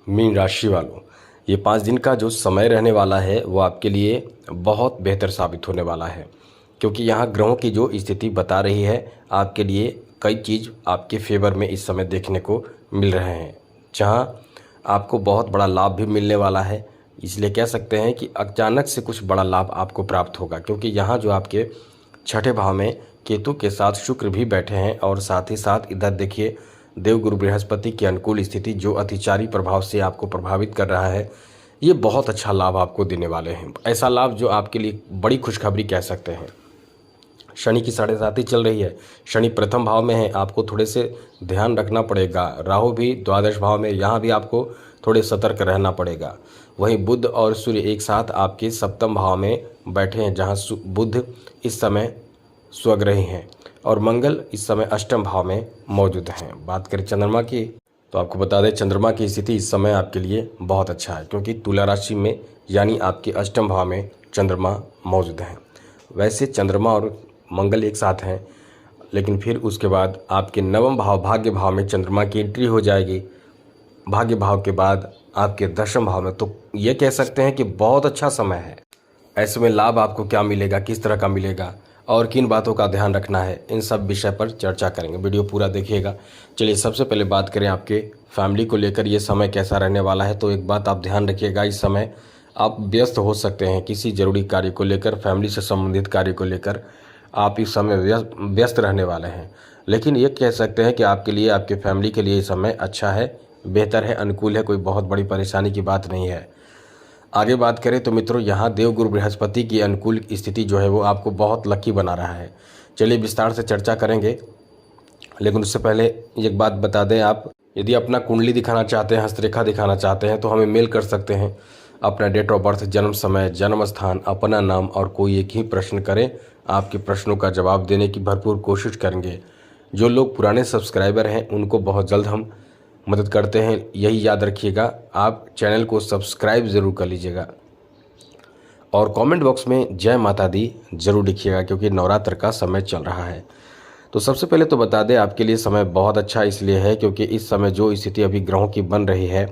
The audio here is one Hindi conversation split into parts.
मीन राशि वालों, ये 5 दिन का जो समय रहने वाला है वो आपके लिए बहुत बेहतर साबित होने वाला है, क्योंकि यहाँ ग्रहों की जो स्थिति बता रही है आपके लिए कई चीज़ आपके फेवर में इस समय देखने को मिल रहे हैं, जहाँ आपको बहुत बड़ा लाभ भी मिलने वाला है। इसलिए कह सकते हैं कि अचानक से कुछ बड़ा लाभ आपको प्राप्त होगा, क्योंकि यहाँ जो आपके छठे भाव में केतु के साथ शुक्र भी बैठे हैं और साथ ही साथ इधर देखिए देवगुरु बृहस्पति की अनुकूल स्थिति जो अतिचारी प्रभाव से आपको प्रभावित कर रहा है, ये बहुत अच्छा लाभ आपको देने वाले हैं। ऐसा लाभ जो आपके लिए बड़ी खुशखबरी कह सकते हैं। शनि की 7.5 चल रही है, शनि प्रथम भाव में है, आपको थोड़े से ध्यान रखना पड़ेगा। राहु भी द्वादश भाव में, यहाँ भी आपको थोड़े सतर्क रहना पड़ेगा। वहीं बुध और सूर्य एक साथ आपके सप्तम भाव में बैठे हैं, जहाँ बुध इस समय स्वग्रही हैं और मंगल इस समय अष्टम भाव में मौजूद हैं। बात करें चंद्रमा की, तो आपको बता दें चंद्रमा की स्थिति इस समय आपके लिए बहुत अच्छा है, क्योंकि तुला राशि में यानी आपके अष्टम भाव में चंद्रमा मौजूद हैं। वैसे चंद्रमा और मंगल एक साथ हैं, लेकिन फिर उसके बाद आपके नवम भाव भाग्य भाव में चंद्रमा की एंट्री हो जाएगी। भाग्य भाव के बाद आपके दशम भाव में, तो ये कह सकते हैं कि बहुत अच्छा समय है। ऐसे में लाभ आपको क्या मिलेगा, किस तरह का मिलेगा और किन बातों का ध्यान रखना है, इन सब विषय पर चर्चा करेंगे। वीडियो पूरा देखिएगा। चलिए सबसे पहले बात करें आपके फैमिली को लेकर ये समय कैसा रहने वाला है। तो एक बात आप ध्यान रखिएगा, इस समय आप व्यस्त हो सकते हैं किसी जरूरी कार्य को लेकर, फैमिली से संबंधित कार्य को लेकर आप इस समय व्यस्त रहने वाले हैं। लेकिन ये कह सकते हैं कि आपके लिए, आपके फैमिली के लिए ये समय अच्छा है, बेहतर है, अनुकूल है, कोई बहुत बड़ी परेशानी की बात नहीं है। आगे बात करें तो मित्रों, यहाँ देवगुरु बृहस्पति की अनुकूल स्थिति जो है वो आपको बहुत लकी बना रहा है। चलिए विस्तार से चर्चा करेंगे, लेकिन उससे पहले एक बात बता दें, आप यदि अपना कुंडली दिखाना चाहते हैं, हस्तरेखा दिखाना चाहते हैं, तो हमें मेल कर सकते हैं। अपना डेट ऑफ बर्थ, जन्म समय, जन्म स्थान, अपना नाम और कोई एक ही प्रश्न करें। आपके प्रश्नों का जवाब देने की भरपूर कोशिश करेंगे। जो लोग पुराने सब्सक्राइबर हैं उनको बहुत जल्द हम मदद करते हैं, यही याद रखिएगा। आप चैनल को सब्सक्राइब ज़रूर कर लीजिएगा और कमेंट बॉक्स में जय माता दी ज़रूर लिखिएगा, क्योंकि नवरात्र का समय चल रहा है। तो सबसे पहले तो बता दें, आपके लिए समय बहुत अच्छा इसलिए है क्योंकि इस समय जो स्थिति अभी ग्रहों की बन रही है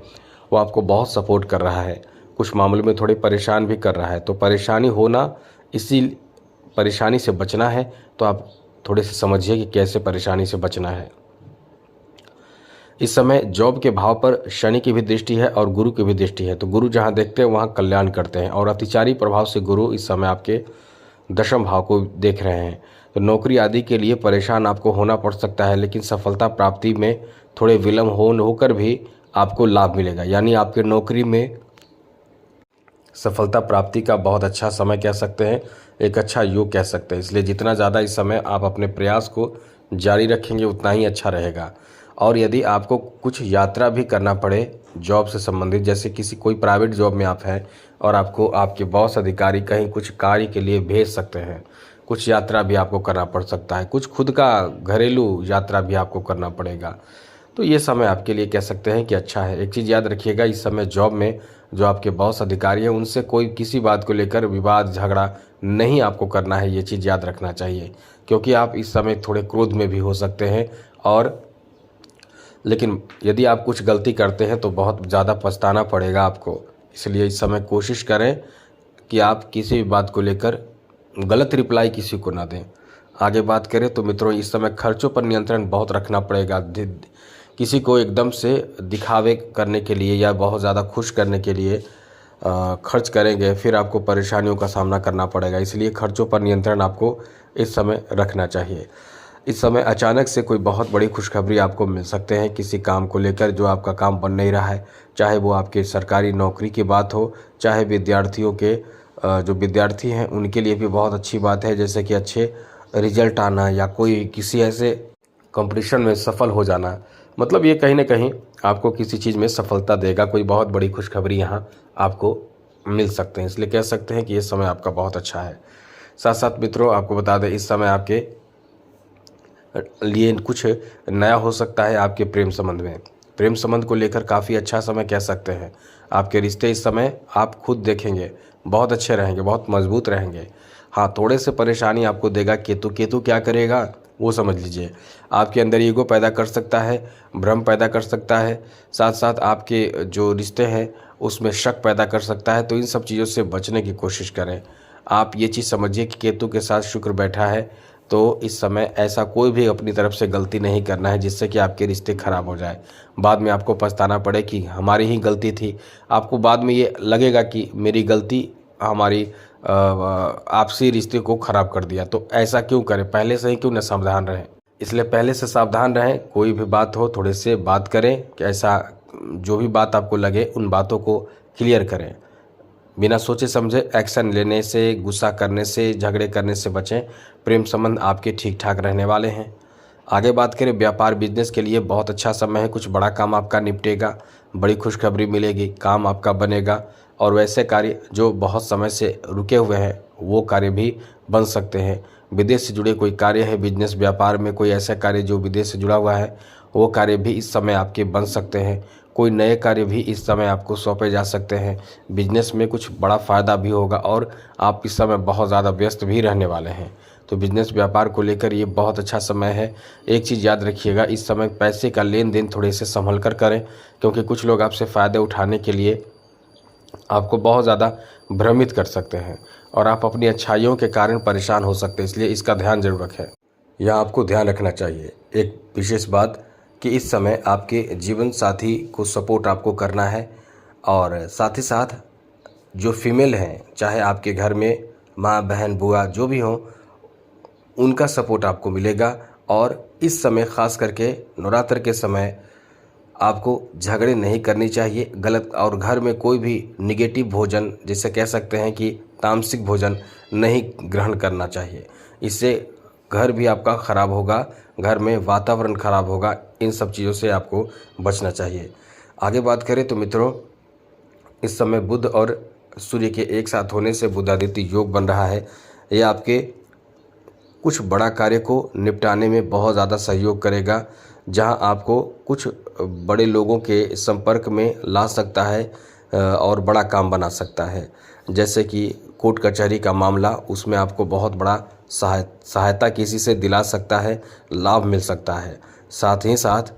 वो आपको बहुत सपोर्ट कर रहा है, कुछ मामलों में थोड़ी परेशान भी कर रहा है। तो परेशानी होना, इसी परेशानी से बचना है, तो आप थोड़े से समझिए कि कैसे परेशानी से बचना है। इस समय जॉब के भाव पर शनि की भी दृष्टि है और गुरु की भी दृष्टि है, तो गुरु जहां देखते हैं वहां कल्याण करते हैं और अतिचारी प्रभाव से गुरु इस समय आपके दशम भाव को देख रहे हैं। तो नौकरी आदि के लिए परेशान आपको होना पड़ सकता है, लेकिन सफलता प्राप्ति में थोड़े विलम्ब होकर भी आपको लाभ मिलेगा, यानी आपके नौकरी में सफलता प्राप्ति का बहुत अच्छा समय कह सकते हैं, एक अच्छा योग कह सकते हैं। इसलिए जितना ज़्यादा इस समय आप अपने प्रयास को जारी रखेंगे उतना ही अच्छा रहेगा। और यदि आपको कुछ यात्रा भी करना पड़े जॉब से संबंधित, जैसे किसी कोई प्राइवेट जॉब में आप हैं और आपको आपके बॉस अधिकारी कहीं कुछ कार्य के लिए भेज सकते हैं, कुछ यात्रा भी आपको करना पड़ सकता है, कुछ खुद का घरेलू यात्रा भी आपको करना पड़ेगा, तो ये समय आपके लिए कह सकते हैं कि अच्छा है। एक चीज़ याद रखिएगा, इस समय जॉब में जो आपके बॉस अधिकारी हैं उनसे कोई किसी बात को लेकर विवाद झगड़ा नहीं आपको करना है, ये चीज़ याद रखना चाहिए, क्योंकि आप इस समय थोड़े क्रोध में भी हो सकते हैं। और लेकिन यदि आप कुछ गलती करते हैं तो बहुत ज़्यादा पछताना पड़ेगा आपको। इसलिए इस समय कोशिश करें कि आप किसी भी बात को लेकर गलत रिप्लाई किसी को ना दें। आगे बात करें तो मित्रों, इस समय खर्चों पर नियंत्रण बहुत रखना पड़ेगा। किसी को एकदम से दिखावे करने के लिए या बहुत ज़्यादा खुश करने के लिए खर्च करेंगे, फिर आपको परेशानियों का सामना करना पड़ेगा। इसलिए खर्चों पर नियंत्रण आपको इस समय रखना चाहिए। इस समय अचानक से कोई बहुत बड़ी खुशखबरी आपको मिल सकते हैं किसी काम को लेकर, जो आपका काम बन नहीं रहा है, चाहे वो आपके सरकारी नौकरी की बात हो, चाहे विद्यार्थियों के जो विद्यार्थी हैं उनके लिए भी बहुत अच्छी बात है, जैसे कि अच्छे रिजल्ट आना या कोई किसी ऐसे कंपटीशन में सफल हो जाना। मतलब ये कहीं ना कहीं आपको किसी चीज़ में सफलता देगा, कोई बहुत बड़ी खुशखबरी यहाँ आपको मिल सकते हैं। इसलिए कह सकते हैं कि ये समय आपका बहुत अच्छा है। साथ साथ मित्रों, आपको बता दें, इस समय आपके लिए कुछ नया हो सकता है आपके प्रेम संबंध में। प्रेम संबंध को लेकर काफ़ी अच्छा समय कह सकते हैं। आपके रिश्ते इस समय आप खुद देखेंगे बहुत अच्छे रहेंगे, बहुत मजबूत रहेंगे। हाँ, थोड़े से परेशानी आपको देगा केतु। केतु क्या करेगा, वो समझ लीजिए। आपके अंदर ईगो पैदा कर सकता है, भ्रम पैदा कर सकता है, साथ साथ आपके जो रिश्ते हैं उसमें शक पैदा कर सकता है। तो इन सब चीज़ों से बचने की कोशिश करें। आप ये चीज़ समझिए कि केतु के साथ शुक्र बैठा है, तो इस समय ऐसा कोई भी अपनी तरफ से गलती नहीं करना है जिससे कि आपके रिश्ते ख़राब हो जाए, बाद में आपको पछताना पड़े कि हमारी ही गलती थी। आपको बाद में ये लगेगा कि मेरी गलती हमारी आपसी रिश्ते को ख़राब कर दिया। तो ऐसा क्यों करें, पहले से ही क्यों न सावधान रहें। इसलिए पहले से सावधान रहें। कोई भी बात हो थोड़े से बात करें कि ऐसा जो भी बात आपको लगे उन बातों को क्लियर करें। बिना सोचे समझे एक्शन लेने से, गुस्सा करने से, झगड़े करने से बचें। प्रेम संबंध आपके ठीक ठाक रहने वाले हैं। आगे बात करें व्यापार बिजनेस के लिए बहुत अच्छा समय है। कुछ बड़ा काम आपका निपटेगा, बड़ी खुशखबरी मिलेगी, काम आपका बनेगा और वैसे कार्य जो बहुत समय से रुके हुए हैं वो कार्य भी बन सकते हैं। विदेश से जुड़े कोई कार्य है, बिजनेस व्यापार में कोई ऐसा कार्य जो विदेश से जुड़ा हुआ है वो कार्य भी इस समय आपके बन सकते हैं। कोई नए कार्य भी इस समय आपको सौंपे जा सकते हैं। बिजनेस में कुछ बड़ा फ़ायदा भी होगा और आप इस समय बहुत ज़्यादा व्यस्त भी रहने वाले हैं। तो बिजनेस व्यापार को लेकर ये बहुत अच्छा समय है। एक चीज़ याद रखिएगा, इस समय पैसे का लेन देन थोड़े से संभल कर करें, क्योंकि कुछ लोग आपसे फ़ायदे उठाने के लिए आपको बहुत ज़्यादा भ्रमित कर सकते हैं और आप अपनी अच्छाइयों के कारण परेशान हो सकते हैं। इसलिए इसका ध्यान जरूर रखें। यह आपको ध्यान रखना चाहिए। एक विशेष बात कि इस समय आपके जीवन साथी को सपोर्ट आपको करना है और साथ ही साथ जो फीमेल हैं, चाहे आपके घर में माँ, बहन, बुआ जो भी हों, उनका सपोर्ट आपको मिलेगा। और इस समय ख़ास करके नवरात्र के समय आपको झगड़े नहीं करनी चाहिए गलत, और घर में कोई भी निगेटिव भोजन, जिसे कह सकते हैं कि तामसिक भोजन, नहीं ग्रहण करना चाहिए। इससे घर भी आपका ख़राब होगा, घर में वातावरण ख़राब होगा। इन सब चीज़ों से आपको बचना चाहिए। आगे बात करें तो मित्रों, इस समय बुध और सूर्य के एक साथ होने से बुधादित्य योग बन रहा है। ये आपके कुछ बड़ा कार्य को निपटाने में बहुत ज़्यादा सहयोग करेगा, जहां आपको कुछ बड़े लोगों के संपर्क में ला सकता है और बड़ा काम बना सकता है। जैसे कि कोर्ट कचहरी का मामला, उसमें आपको बहुत बड़ा सहायता किसी से दिला सकता है, लाभ मिल सकता है। साथ ही साथ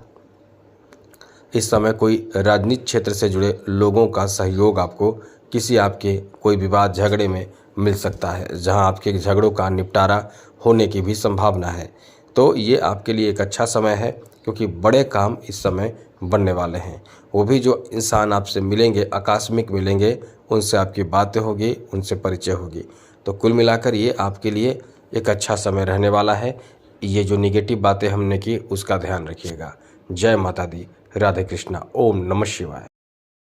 इस समय कोई राजनीतिक क्षेत्र से जुड़े लोगों का सहयोग आपको किसी आपके कोई विवाद झगड़े में मिल सकता है, जहां आपके झगड़ों का निपटारा होने की भी संभावना है। तो ये आपके लिए एक अच्छा समय है, क्योंकि बड़े काम इस समय बनने वाले हैं। वो भी जो इंसान आपसे मिलेंगे, आकस्मिक मिलेंगे, उनसे आपकी बातें होगी, उनसे परिचय होगी। तो कुल मिलाकर ये आपके लिए एक अच्छा समय रहने वाला है। ये जो निगेटिव बातें हमने की उसका ध्यान रखिएगा। जय माता दी, राधे कृष्णा, ओम नमः शिवाय।